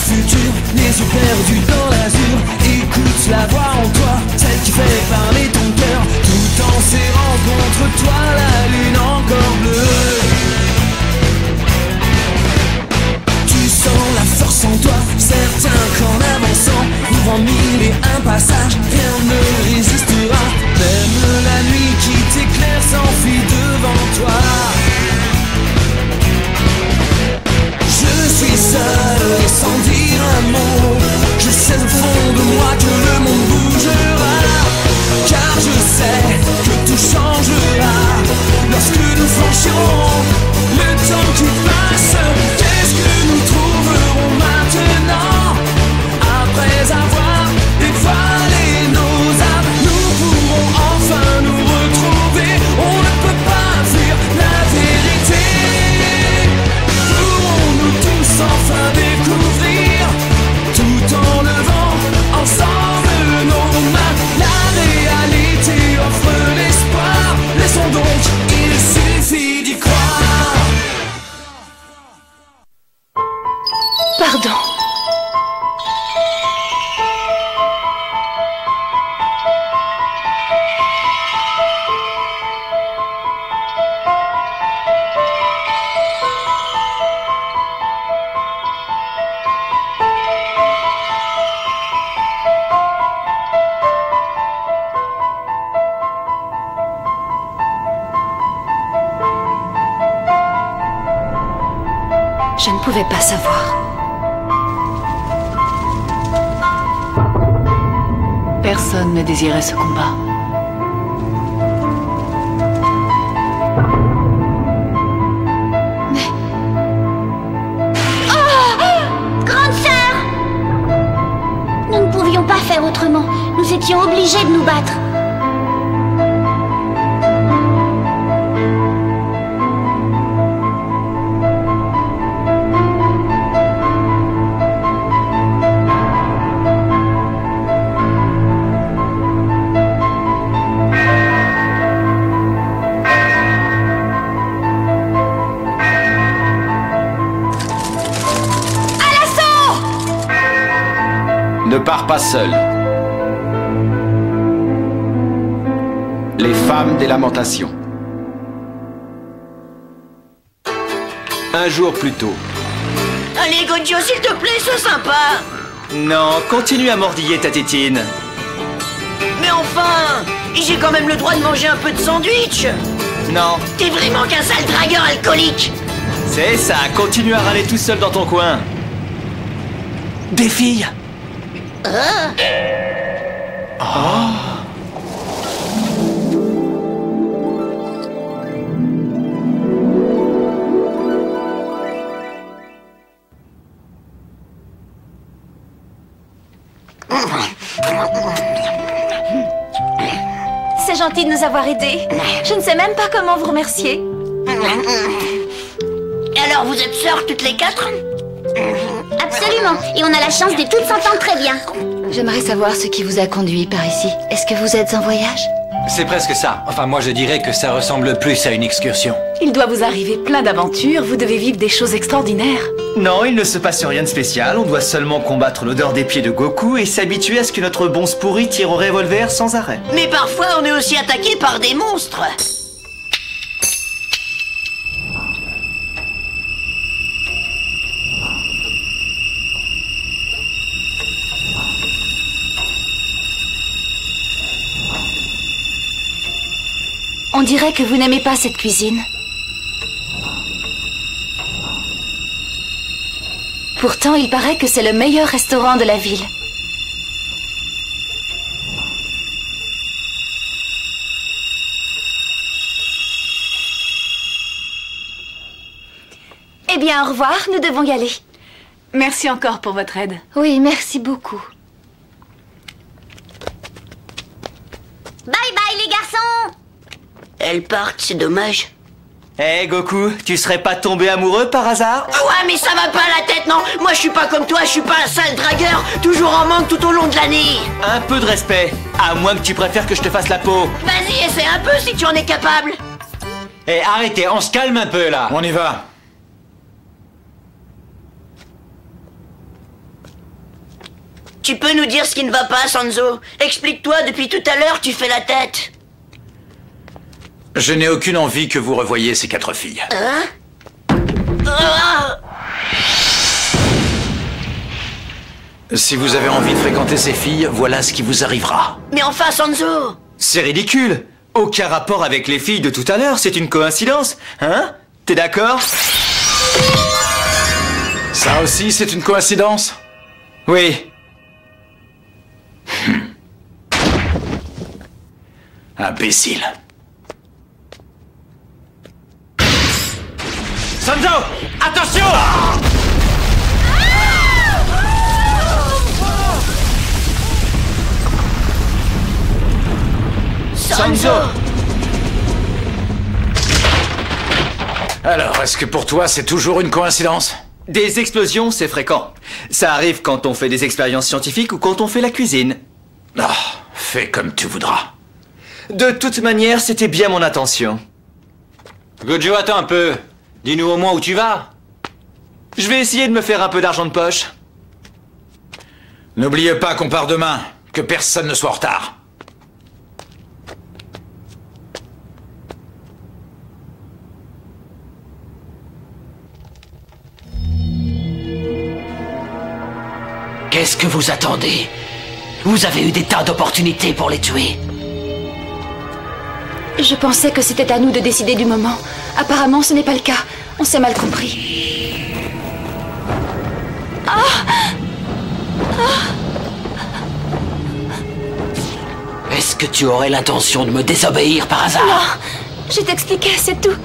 futur, les yeux perdus dans l'azur. Écoute la voix en toi, celle qui fait parler ton cœur, tout en serrant contre toi la lune encore bleue. Tu sens la force en toi, certain qu'en avançant, ouvrant mille et un passages, rien ne résistera. Même la nuit qui t'éclaire s'enfuit devant toi. Je suis seul et sans dire un mot, je sais au fond de moi que le monde bougera. Car je sais que tout changera lorsque nous franchirons le temps qui passe. Qu'est-ce que nous trouverons maintenant? Après avoir dévoilé nos âmes, nous pourrons enfin nous retrouver. On ne peut pas fuir la vérité. Pourrons-nous tous enfin découvrir, tout en levant ensemble nos mains? La réalité offre l'espoir. Laissons donc, il suffit d'y croire. Pardon. Je ne pouvais pas savoir. Personne ne désirait ce combat. Mais... Oh! Grande sœur! Nous ne pouvions pas faire autrement. Nous étions obligés de nous battre. Ne pars pas seul. Les femmes des lamentations. Un jour plus tôt. Allez, Gojo, s'il te plaît, sois sympa. Non, continue à mordiller ta tétine. Mais enfin, j'ai quand même le droit de manger un peu de sandwich. Non. T'es vraiment qu'un sale dragueur alcoolique. C'est ça, continue à râler tout seul dans ton coin. Des filles. C'est gentil de nous avoir aidés. Je ne sais même pas comment vous remercier. Et alors, vous êtes sœurs toutes les quatre? Absolument. Et on a la chance de toutes s'entendre très bien. J'aimerais savoir ce qui vous a conduit par ici. Est-ce que vous êtes en voyage? C'est presque ça. Enfin, moi je dirais que ça ressemble plus à une excursion. Il doit vous arriver plein d'aventures. Vous devez vivre des choses extraordinaires. Non, il ne se passe rien de spécial. On doit seulement combattre l'odeur des pieds de Goku et s'habituer à ce que notre bonze pourri tire au revolver sans arrêt. Mais parfois, on est aussi attaqué par des monstres. On dirait que vous n'aimez pas cette cuisine. Pourtant, il paraît que c'est le meilleur restaurant de la ville. Eh bien, au revoir, nous devons y aller. Merci encore pour votre aide. Oui, merci beaucoup. Bye bye les garçons! Elles partent, c'est dommage. Hé Goku, tu serais pas tombé amoureux par hasard? Ouais, mais ça va pas la tête, non. Moi, je suis pas comme toi, je suis pas un sale dragueur, toujours en manque tout au long de l'année. Un peu de respect, à moins que tu préfères que je te fasse la peau. Vas-y, essaie un peu si tu en es capable. Hé, arrêtez, on se calme un peu là. On y va. Tu peux nous dire ce qui ne va pas, Sanzo? Explique-toi, depuis tout à l'heure, tu fais la tête. Je n'ai aucune envie que vous revoyiez ces 4 filles. Hein? Ah! Si vous avez envie de fréquenter ces filles, voilà ce qui vous arrivera. Mais enfin, Sanzo! C'est ridicule. Aucun rapport avec les filles de tout à l'heure, c'est une coïncidence. Hein? T'es d'accord? Ça aussi, c'est une coïncidence? Oui. Imbécile. Sanzo! Attention! Sanzo! Alors, est-ce que pour toi, c'est toujours une coïncidence? Des explosions, c'est fréquent. Ça arrive quand on fait des expériences scientifiques ou quand on fait la cuisine. Ah, fais comme tu voudras. De toute manière, c'était bien mon intention. Gojo, attends un peu. Dis-nous au moins où tu vas. Je vais essayer de me faire un peu d'argent de poche. N'oubliez pas qu'on part demain, que personne ne soit en retard. Qu'est-ce que vous attendez? Vous avez eu des tas d'opportunités pour les tuer. Je pensais que c'était à nous de décider du moment. Apparemment, ce n'est pas le cas. On s'est mal compris. Est-ce que tu aurais l'intention de me désobéir par hasard? Non, je t'expliquais, c'est tout.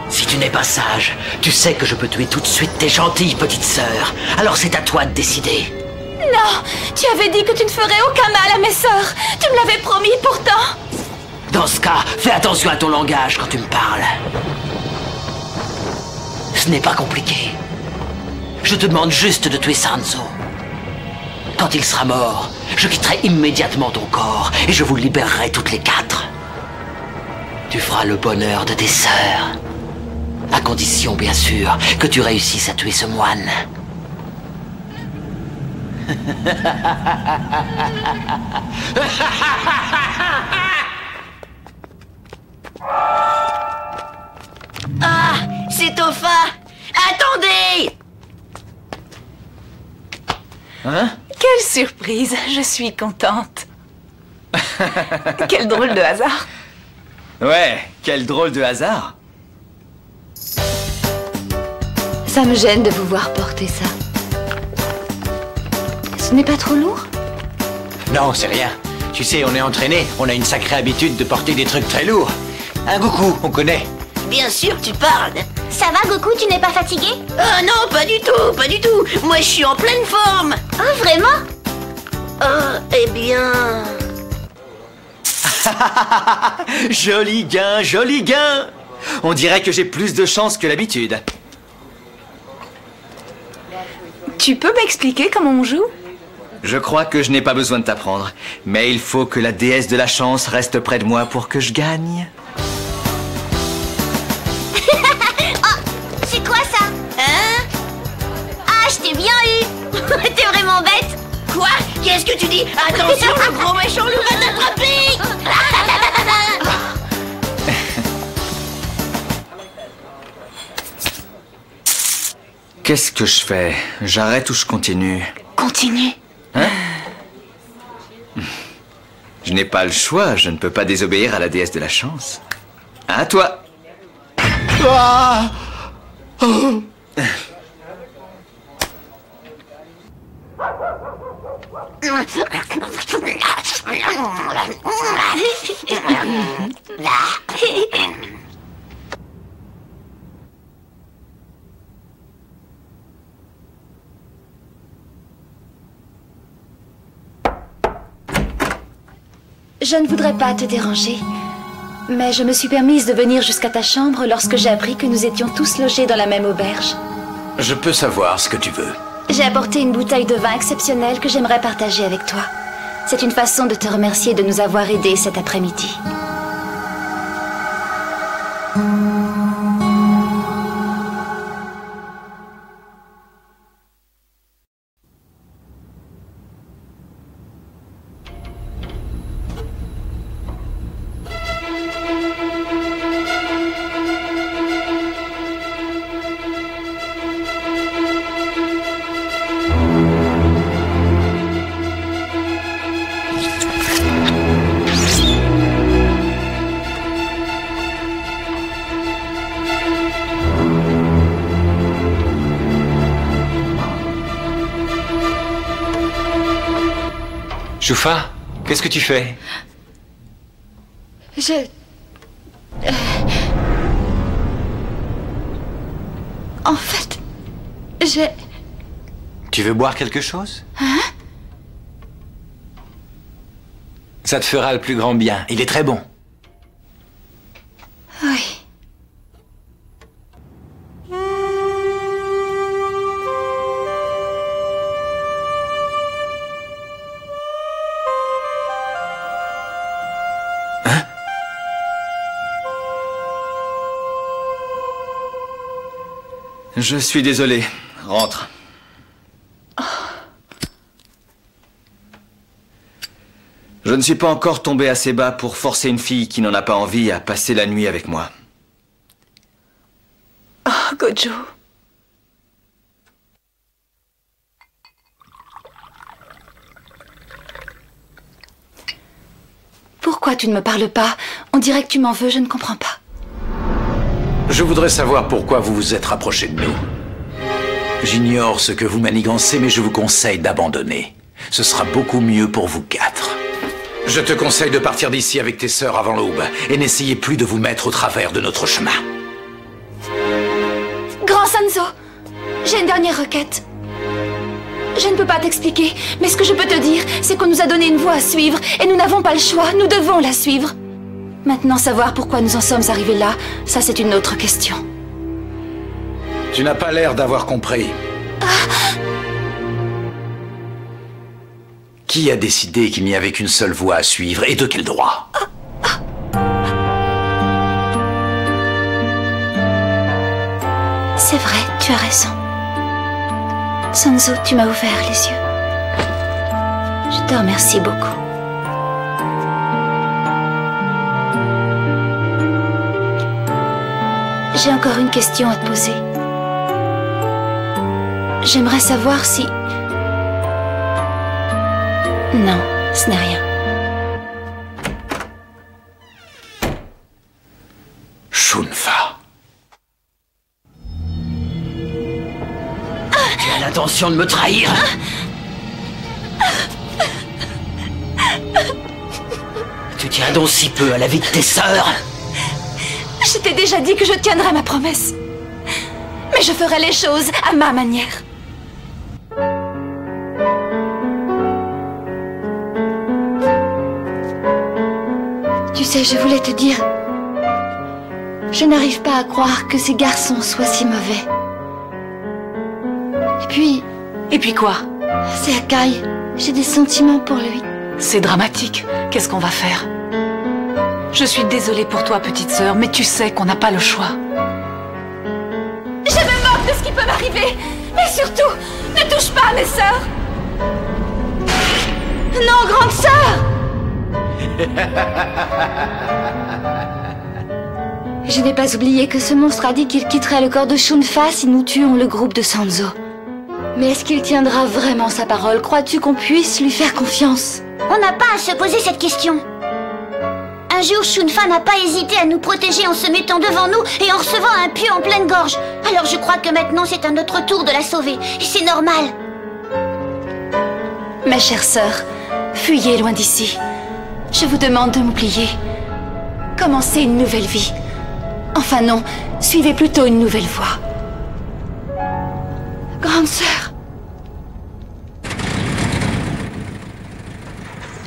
Si tu n'es pas sage, tu sais que je peux tuer tout de suite tes gentilles petites sœurs. Alors c'est à toi de décider. Non, tu avais dit que tu ne ferais aucun mal à mes sœurs. Tu me l'avais promis pourtant. Dans ce cas, fais attention à ton langage quand tu me parles. Ce n'est pas compliqué. Je te demande juste de tuer Sanzo. Quand il sera mort, je quitterai immédiatement ton corps et je vous libérerai toutes les 4. Tu feras le bonheur de tes sœurs. À condition, bien sûr, que tu réussisses à tuer ce moine. Ah, c'est Tofa! Attendez! Hein? Quelle surprise, je suis contente. Quel drôle de hasard. Ouais, quel drôle de hasard. Ça me gêne de vous voir porter ça. Ce n'est pas trop lourd? Non, c'est rien. Tu sais, on est entraîné. On a une sacrée habitude de porter des trucs très lourds. Un Goku, on connaît. Bien sûr que tu parles. Ça va, Goku, tu n'es pas fatigué? Ah non, pas du tout, pas du tout. Moi, je suis en pleine forme. Oh, vraiment? Eh bien... Joli gain, joli gain. On dirait que j'ai plus de chance que d'habitude. Tu peux m'expliquer comment on joue? Je crois que je n'ai pas besoin de t'apprendre. Mais il faut que la déesse de la chance reste près de moi pour que je gagne. C'est quoi ça? Hein? Ah, je t'ai bien eu. T'es vraiment bête. Quoi? Qu'est-ce que tu dis? Attention, le gros méchant loup va t'attraper! Qu'est-ce que je fais? J'arrête ou je continue? Continue. Hein? Je n'ai pas le choix, je ne peux pas désobéir à la déesse de la chance. À toi! Ah! Oh! Je ne voudrais pas te déranger, mais je me suis permise de venir jusqu'à ta chambre lorsque j'ai appris que nous étions tous logés dans la même auberge. Je peux savoir ce que tu veux. J'ai apporté une bouteille de vin exceptionnelle que j'aimerais partager avec toi. C'est une façon de te remercier de nous avoir aidés cet après-midi. Choufa, qu'est-ce que tu fais? En fait, j'ai... Tu veux boire quelque chose? Hein? Ça te fera le plus grand bien. Il est très bon. Oui. Hein? Je suis désolé. Rentre. Je ne suis pas encore tombé assez bas pour forcer une fille qui n'en a pas envie à passer la nuit avec moi. Oh, Gojo. Pourquoi tu ne me parles pas? On dirait que tu m'en veux, je ne comprends pas. Je voudrais savoir pourquoi vous vous êtes rapprochés de nous. J'ignore ce que vous manigancez, mais je vous conseille d'abandonner. Ce sera beaucoup mieux pour vous quatre. Je te conseille de partir d'ici avec tes sœurs avant l'aube, et n'essayez plus de vous mettre au travers de notre chemin. Grand Sanzo, j'ai une dernière requête. Je ne peux pas t'expliquer, mais ce que je peux te dire, c'est qu'on nous a donné une voie à suivre, et nous n'avons pas le choix, nous devons la suivre. Maintenant, savoir pourquoi nous en sommes arrivés là, ça c'est une autre question. Tu n'as pas l'air d'avoir compris. Qui a décidé qu'il n'y avait qu'une seule voie à suivre, et de quel droit? C'est vrai, tu as raison. Sanzo, tu m'as ouvert les yeux. Je te remercie beaucoup. J'ai encore une question à te poser. J'aimerais savoir si... Non, ce n'est rien. Shunfa. Tu as l'intention de me trahir? Tu tiens donc si peu à la vie de tes sœurs? Je t'ai déjà dit que je tiendrai ma promesse. Mais je ferai les choses à ma manière. Tu sais, je voulais te dire... Je n'arrive pas à croire que ces garçons soient si mauvais. Et puis quoi? C'est Akai. J'ai des sentiments pour lui. C'est dramatique. Qu'est-ce qu'on va faire? Je suis désolée pour toi, petite sœur, mais tu sais qu'on n'a pas le choix. Je me moque de ce qui peut m'arriver. Mais surtout, ne touche pas à mes sœurs. Non, grande sœur. Je n'ai pas oublié que ce monstre a dit qu'il quitterait le corps de Shunfa si nous tuons le groupe de Sanzo. Mais est-ce qu'il tiendra vraiment sa parole? Crois-tu qu'on puisse lui faire confiance? On n'a pas à se poser cette question. Un jour, Shunfa n'a pas hésité à nous protéger en se mettant devant nous et en recevant un pieu en pleine gorge. Alors je crois que maintenant c'est à notre tour de la sauver. Et c'est normal. Mes chères sœurs, fuyez loin d'ici. Je vous demande de m'oublier. Commencez une nouvelle vie. Enfin non, suivez plutôt une nouvelle voie. Grande sœur.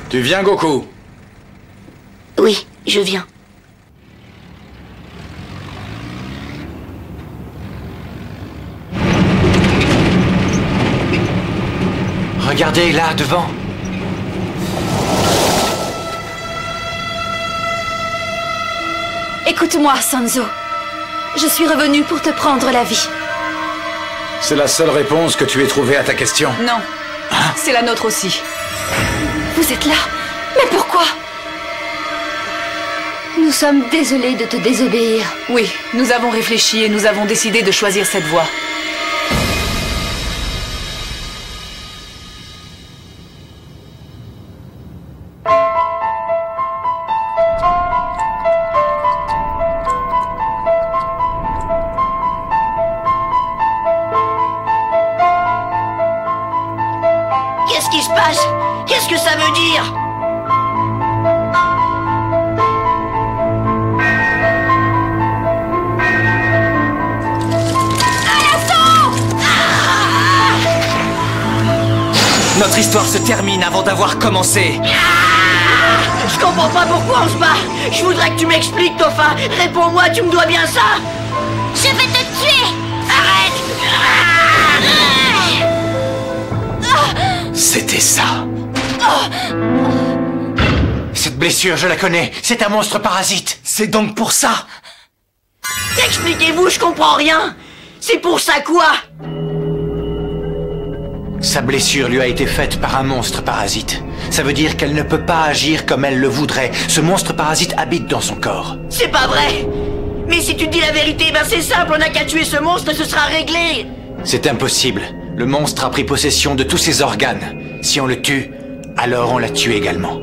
Tu viens, Goku? Oui, je viens. Regardez, là, devant. Écoute-moi, Sanzo. Je suis revenue pour te prendre la vie. C'est la seule réponse que tu aies trouvée à ta question? Non. C'est la nôtre aussi. Vous êtes là? Mais pourquoi? Nous sommes désolés de te désobéir. Oui, nous avons réfléchi et nous avons décidé de choisir cette voie. Qu'est-ce Qu'est-ce qui se passe? Qu'est-ce que ça veut dire? Notre histoire se termine avant d'avoir commencé. Je comprends pas pourquoi on se bat. Je voudrais que tu m'expliques, Topha. Réponds-moi, tu me dois bien ça. Je vais te tuer! Arrête! C'était ça. Cette blessure, je la connais. C'est un monstre parasite. C'est donc pour ça. Expliquez-vous, je comprends rien. C'est pour ça quoi? Sa blessure lui a été faite par un monstre parasite. Ça veut dire qu'elle ne peut pas agir comme elle le voudrait. Ce monstre parasite habite dans son corps. C'est pas vrai. Mais si tu dis la vérité, ben c'est simple, on n'a qu'à tuer ce monstre et ce sera réglé. C'est impossible. Le monstre a pris possession de tous ses organes. Si on le tue, alors on la tue également.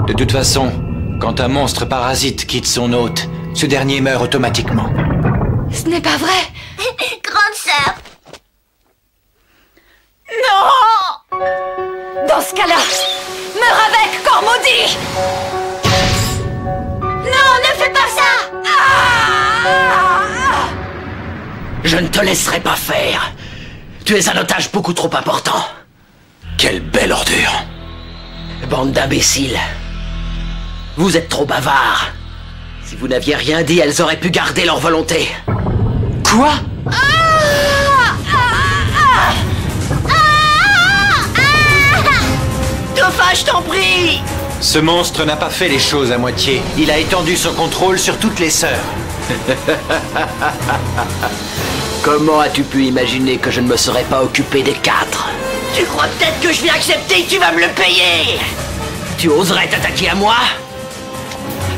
De toute façon, quand un monstre parasite quitte son hôte, ce dernier meurt automatiquement. Ce n'est pas vrai. Grande sœur! Non! Dans ce cas-là, meurs avec, corps maudit! Non, ne fais pas ça! Je ne te laisserai pas faire. Tu es un otage beaucoup trop important. Quelle belle ordure! Bande d'imbéciles. Vous êtes trop bavards. Si vous n'aviez rien dit, elles auraient pu garder leur volonté. Quoi? Topha, je t'en prie! Ce monstre n'a pas fait les choses à moitié. Il a étendu son contrôle sur toutes les sœurs. Comment as-tu pu imaginer que je ne me serais pas occupé des 4? Tu crois peut-être que je vais accepter et tu vas me le payer? Tu oserais t'attaquer à moi?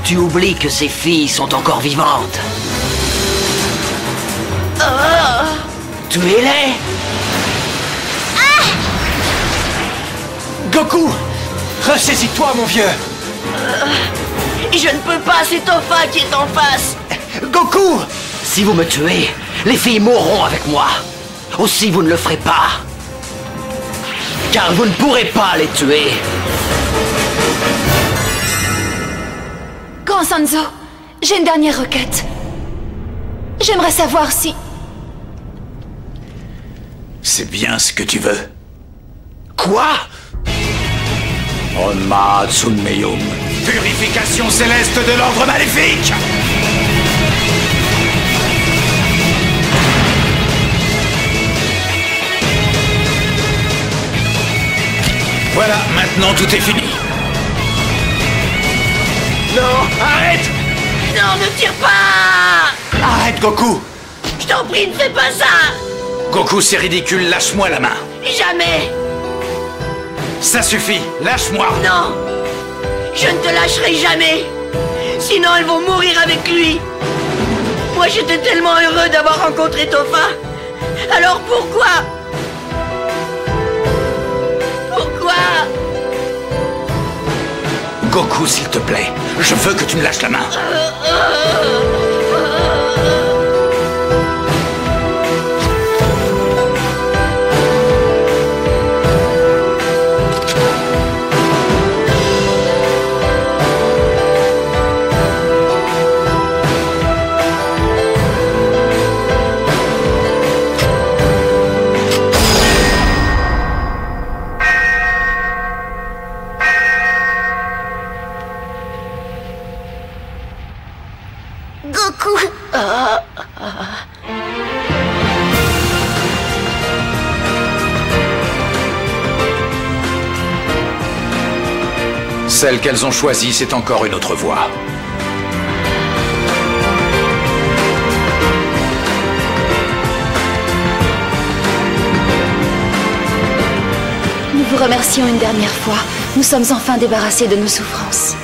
Tu oublies que ces filles sont encore vivantes. Tuez-les! Goku! Ressaisis-toi, mon vieux! Je ne peux pas, c'est Topha qui est en face! Goku! Si vous me tuez, les filles mourront avec moi. Aussi, vous ne le ferez pas. Car vous ne pourrez pas les tuer. Grand Sanzo, j'ai une dernière requête. J'aimerais savoir si... C'est bien ce que tu veux. Quoi? Onma Tsunmeyum. Purification céleste de l'ordre maléfique! Voilà, maintenant tout est fini. Non, arrête! Non, ne tire pas! Arrête, Goku! Je t'en prie, ne fais pas ça! Goku, c'est ridicule, lâche-moi la main. Jamais! Ça suffit, lâche-moi! Non! Je ne te lâcherai jamais! Sinon, elles vont mourir avec lui! Moi, j'étais tellement heureux d'avoir rencontré Topha! Alors pourquoi? Pourquoi? Goku, s'il te plaît, je veux que tu me lâches la main. Goku! Celle qu'elles ont choisie, c'est encore une autre voie. Nous vous remercions une dernière fois. Nous sommes enfin débarrassés de nos souffrances.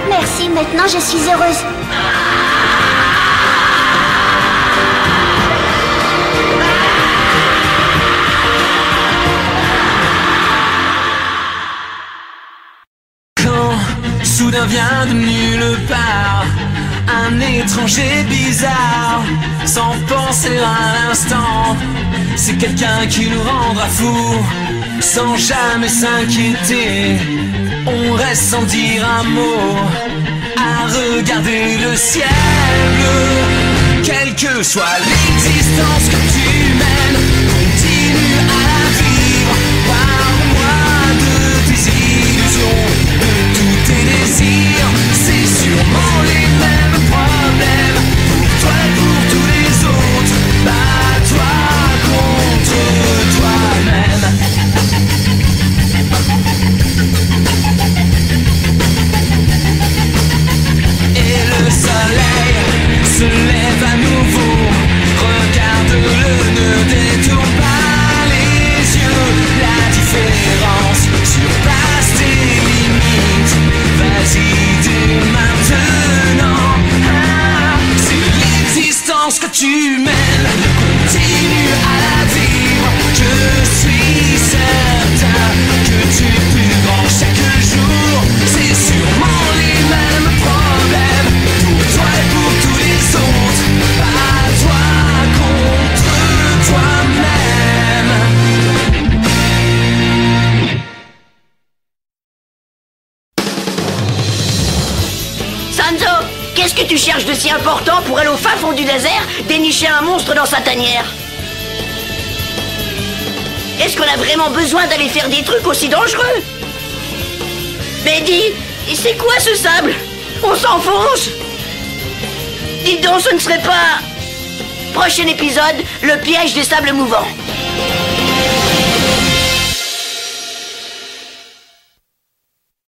Merci, maintenant je suis heureuse. Quand soudain vient de nulle part Un étranger bizarre, sans penser à l'instant. C'est quelqu'un qui nous rendra fous, sans jamais s'inquiéter. On reste sans dire un mot, à regarder le ciel bleu. Quelle que soit l'existence que tu mènes, continue à la vivre. Parle-moi de tes illusions, de tous tes désirs. C'est sûrement les mêmes problèmes pour toi et pour tous les autres. Bats-toi contre toi-même. Et le soleil se lève à nouveau. Regarde-le, ne détourne pas les yeux. La différence surpasse tes limites. Vas-y dès maintenant. C'est l'existence que tu mènes, continue à la vivre. Je suis certain que tu es plus grand chaque jour. C'est sûrement les mêmes problèmes pour toi et pour tous les autres. Bats-toi contre toi-même. Sanzo, qu'est-ce que tu cherches de si important pour aller au fin fond du désert dénicher un monstre dans sa tanière? Est-ce qu'on a vraiment besoin d'aller faire des trucs aussi dangereux? Mais dis, c'est quoi ce sable? On s'enfonce? Dis donc, ce ne serait pas... Prochain épisode, le piège des sables mouvants.